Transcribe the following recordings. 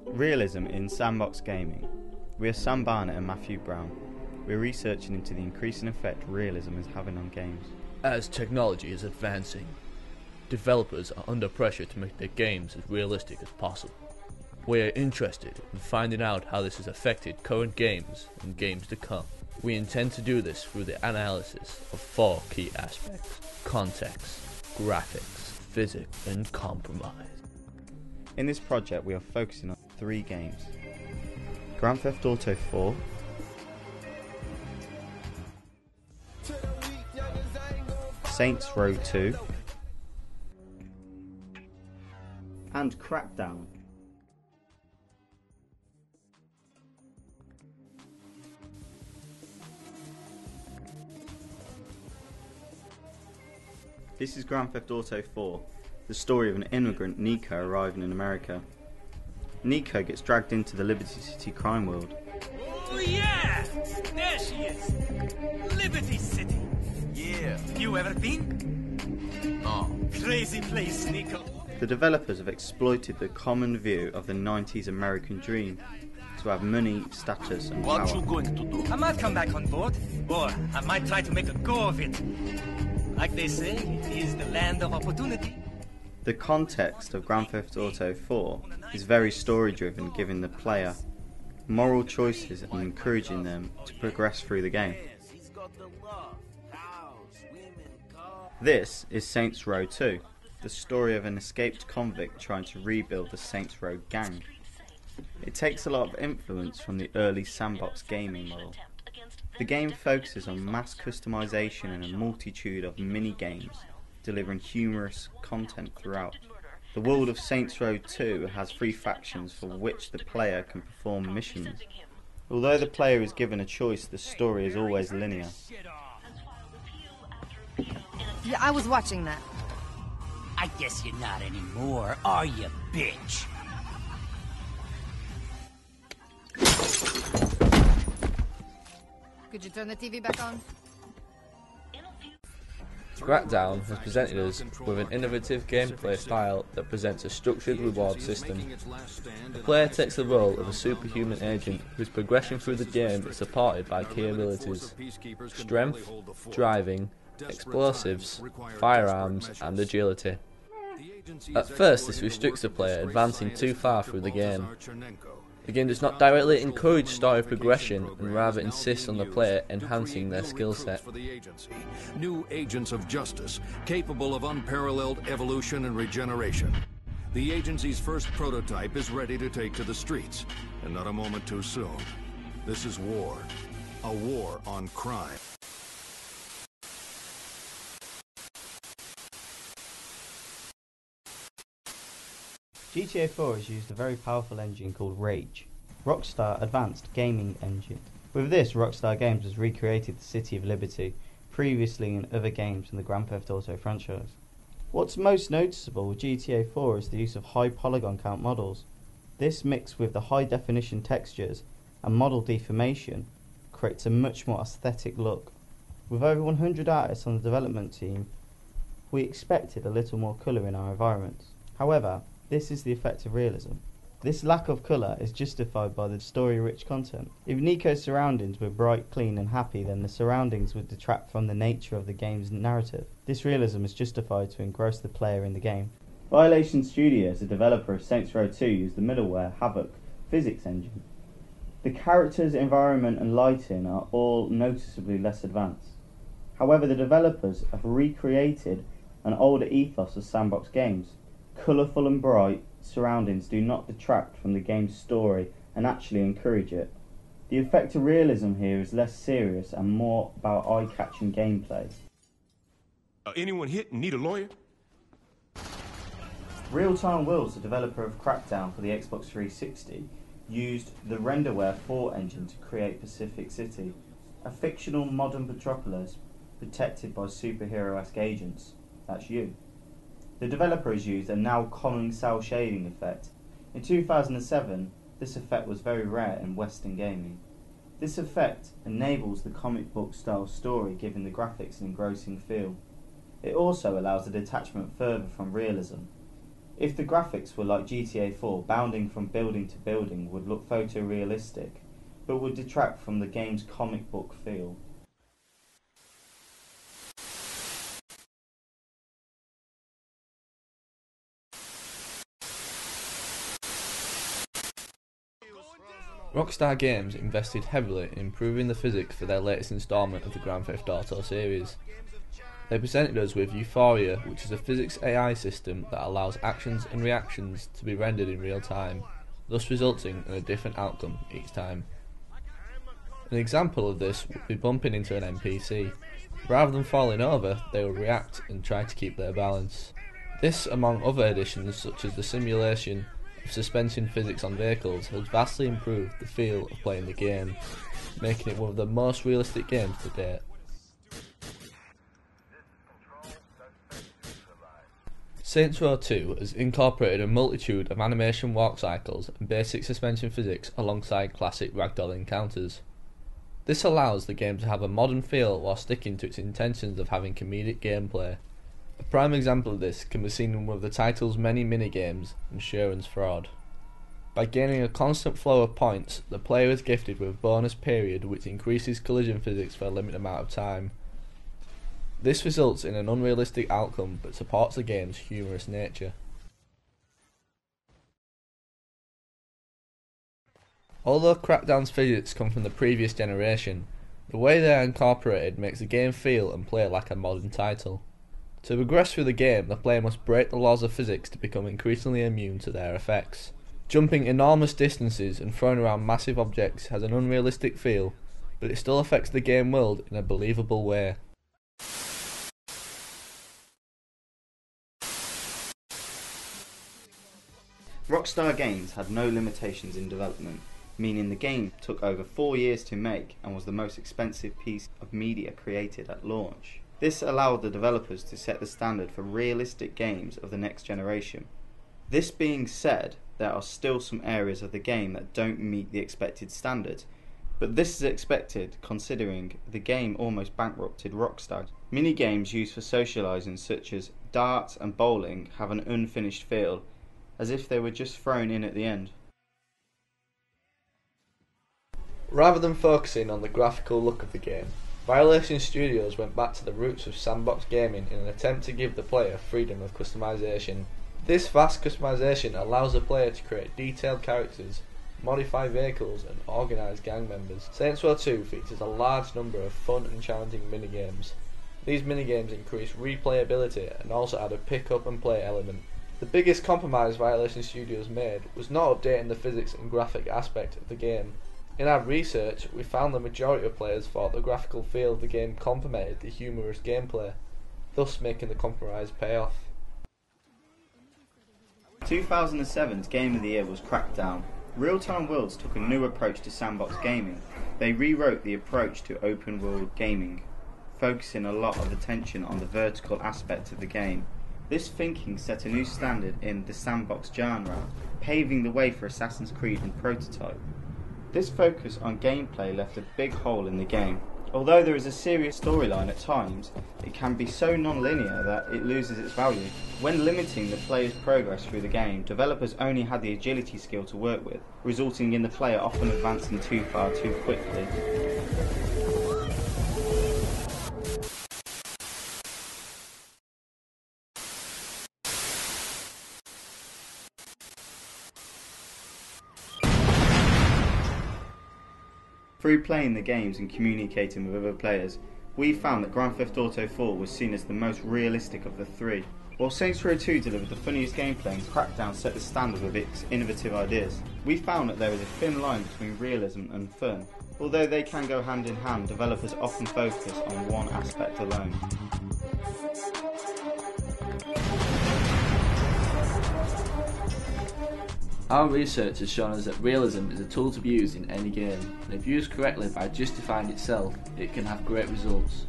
Realism in Sandbox Gaming. We are Sam Barnett and Matthew Brown. We are researching into the increasing effect realism is having on games. As technology is advancing, developers are under pressure to make their games as realistic as possible. We are interested in finding out how this has affected current games and games to come. We intend to do this through the analysis of 4 key aspects: context, graphics, physics, and compromise. In this project we are focusing on 3 games: Grand Theft Auto 4, Saints Row 2, and Crackdown. This is Grand Theft Auto 4, the story of an immigrant, Nico, arriving in America. Nico gets dragged into the Liberty City crime world. Oh yeah! There she is! Liberty City! Yeah. You ever been? Oh. Crazy place, Nico. The developers have exploited the common view of the 90s American dream to have money, status and power. What you going to do? I might come back on board, or I might try to make a go of it. Like they say, it is the land of opportunity. The context of Grand Theft Auto 4 is very story driven, giving the player moral choices and encouraging them to progress through the game. This is Saints Row 2, the story of an escaped convict trying to rebuild the Saints Row gang. It takes a lot of influence from the early Sandbox gaming model. The game focuses on mass customization and a multitude of mini-games, delivering humorous content throughout. The world of Saints Row 2 has 3 factions for which the player can perform missions. Although the player is given a choice, the story is always linear. Yeah, I was watching that. I guess you're not anymore, are you, bitch? Could you turn the TV back on? Crackdown has presented us with an innovative gameplay style that presents a structured reward system. The player takes the role of a superhuman agent whose progression through the game is supported by key abilities: strength, driving, explosives, firearms and agility. At first this restricts the player advancing too far through the game. The game does not directly encourage story progression and rather insists on the player enhancing their skill set. New agents of justice, capable of unparalleled evolution and regeneration. The agency's first prototype is ready to take to the streets, and not a moment too soon. This is war. A war on crime. GTA 4 has used a very powerful engine called Rage, Rockstar Advanced Gaming Engine. With this, Rockstar Games has recreated the City of Liberty, previously in other games in the Grand Theft Auto franchise. What's most noticeable with GTA 4 is the use of high polygon count models. This mixed with the high definition textures and model deformation creates a much more aesthetic look. With over 100 artists on the development team, we expected a little more colour in our environments. However, this is the effect of realism. This lack of colour is justified by the story-rich content. If Nico's surroundings were bright, clean and happy, then the surroundings would detract from the nature of the game's narrative. This realism is justified to engross the player in the game. Violation Studios, a developer of Saints Row 2, used the middleware Havoc physics engine. The characters, environment and lighting are all noticeably less advanced. However, the developers have recreated an older ethos of Sandbox games. Colourful and bright surroundings do not detract from the game's story and actually encourage it. The effect of realism here is less serious and more about eye-catching gameplay. Anyone hit and need a lawyer? Real-Time Worlds, the developer of Crackdown for the Xbox 360, used the Renderware 4 engine to create Pacific City, a fictional modern metropolis protected by superhero-esque agents. That's you. The developer has used a now common cell shading effect. In 2007, this effect was very rare in Western gaming. This effect enables the comic book style story, giving the graphics an engrossing feel. It also allows a detachment further from realism. If the graphics were like GTA 4, bounding from building to building would look photorealistic, but would detract from the game's comic book feel. Rockstar Games invested heavily in improving the physics for their latest instalment of the Grand Theft Auto series. They presented us with Euphoria, which is a physics AI system that allows actions and reactions to be rendered in real time, thus resulting in a different outcome each time. An example of this would be bumping into an NPC. Rather than falling over, they will react and try to keep their balance. This, among other additions such as the simulation of suspension physics on vehicles, has vastly improved the feel of playing the game, making it one of the most realistic games to date. Saints Row 2 has incorporated a multitude of animation walk cycles and basic suspension physics alongside classic ragdoll encounters. This allows the game to have a modern feel while sticking to its intentions of having comedic gameplay. A prime example of this can be seen in one of the title's many minigames, Insurance Fraud. By gaining a constant flow of points, the player is gifted with a bonus period which increases collision physics for a limited amount of time. This results in an unrealistic outcome but supports the game's humorous nature. Although Crackdown's physics come from the previous generation, the way they are incorporated makes the game feel and play like a modern title. To progress through the game, the player must break the laws of physics to become increasingly immune to their effects. Jumping enormous distances and throwing around massive objects has an unrealistic feel, but it still affects the game world in a believable way. Rockstar Games had no limitations in development, meaning the game took over 4 years to make and was the most expensive piece of media created at launch. This allowed the developers to set the standard for realistic games of the next generation. This being said, there are still some areas of the game that don't meet the expected standard, but this is expected considering the game almost bankrupted Rockstar. Minigames used for socialising such as darts and bowling have an unfinished feel, as if they were just thrown in at the end. Rather than focusing on the graphical look of the game, Violation Studios went back to the roots of Sandbox gaming in an attempt to give the player freedom of customization. This vast customization allows the player to create detailed characters, modify vehicles and organise gang members. Saints Row 2 features a large number of fun and challenging minigames. These minigames increase replayability and also add a pick up and play element. The biggest compromise Violation Studios made was not updating the physics and graphic aspect of the game. In our research, we found the majority of players thought the graphical feel of the game complemented the humorous gameplay, thus making the compromise pay off. 2007's Game of the Year was Crackdown. Real-Time Worlds took a new approach to sandbox gaming. They rewrote the approach to open-world gaming, focusing a lot of attention on the vertical aspect of the game. This thinking set a new standard in the sandbox genre, paving the way for Assassin's Creed and Prototype. This focus on gameplay left a big hole in the game. Although there is a serious storyline at times, it can be so non-linear that it loses its value. When limiting the player's progress through the game, developers only had the agility skill to work with, resulting in the player often advancing too far too quickly. Through playing the games and communicating with other players, we found that Grand Theft Auto 4 was seen as the most realistic of the three. While Saints Row 2 delivered the funniest gameplay and Crackdown set the standard with its innovative ideas, we found that there is a thin line between realism and fun. Although they can go hand in hand, developers often focus on one aspect alone. Our research has shown us that realism is a tool to be used in any game, and if used correctly by justifying itself, it can have great results.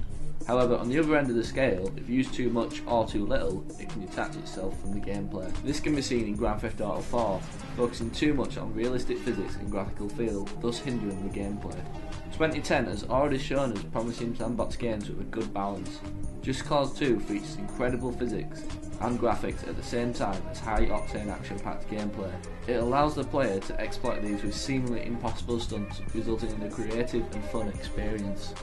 However, on the other end of the scale, if used too much or too little, it can detach itself from the gameplay. This can be seen in Grand Theft Auto 4, focusing too much on realistic physics and graphical feel, thus hindering the gameplay. 2010 has already shown us promising sandbox games with a good balance. Just Cause 2 features incredible physics and graphics at the same time as high-octane action-packed gameplay. It allows the player to exploit these with seemingly impossible stunts, resulting in a creative and fun experience.